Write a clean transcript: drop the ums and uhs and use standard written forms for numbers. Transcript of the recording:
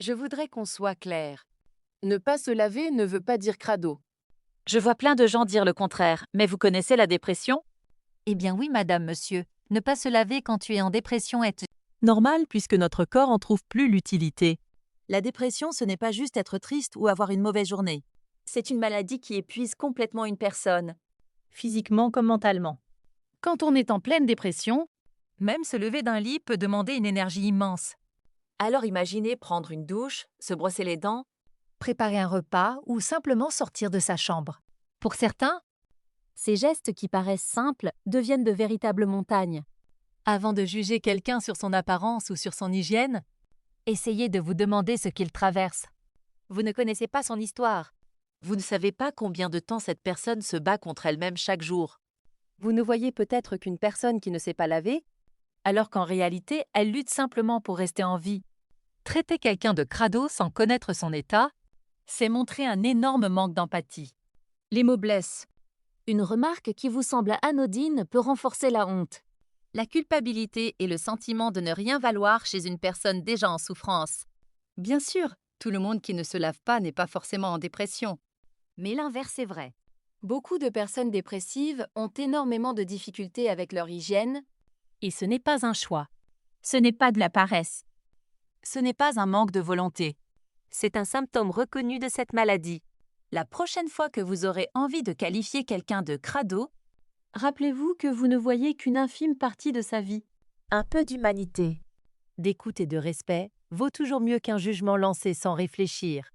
Je voudrais qu'on soit clair. Ne pas se laver ne veut pas dire crado. Je vois plein de gens dire le contraire, mais vous connaissez la dépression? Eh bien oui, madame, monsieur. Ne pas se laver quand tu es en dépression est Normal puisque notre corps en trouve plus l'utilité. La dépression, ce n'est pas juste être triste ou avoir une mauvaise journée. C'est une maladie qui épuise complètement une personne. Physiquement comme mentalement. Quand on est en pleine dépression, même se lever d'un lit peut demander une énergie immense. Alors imaginez prendre une douche, se brosser les dents. Préparer un repas ou simplement sortir de sa chambre. Pour certains, Ces gestes qui paraissent simples deviennent de véritables montagnes. avant de juger quelqu'un sur son apparence ou sur son hygiène, essayez de vous demander ce qu'il traverse. Vous ne connaissez pas son histoire. Vous ne savez pas combien de temps cette personne se bat contre elle-même chaque jour. Vous ne voyez peut-être qu'une personne qui ne sait pas laver, Alors qu'en réalité, elle lutte simplement pour rester en vie. Traiter quelqu'un de crado sans connaître son état, c'est montrer un énorme manque d'empathie. Les mots blessent. une remarque qui vous semble anodine peut renforcer la honte. La culpabilité est le sentiment de ne rien valoir chez une personne déjà en souffrance. Bien sûr, tout le monde qui ne se lave pas n'est pas forcément en dépression. Mais l'inverse est vrai. Beaucoup de personnes dépressives ont énormément de difficultés avec leur hygiène. Et ce n'est pas un choix. Ce n'est pas de la paresse. Ce n'est pas un manque de volonté. C'est un symptôme reconnu de cette maladie. La prochaine fois que vous aurez envie de qualifier quelqu'un de crado, Rappelez-vous que vous ne voyez qu'une infime partie de sa vie. Un peu d'humanité, d'écoute et de respect vaut toujours mieux qu'un jugement lancé sans réfléchir.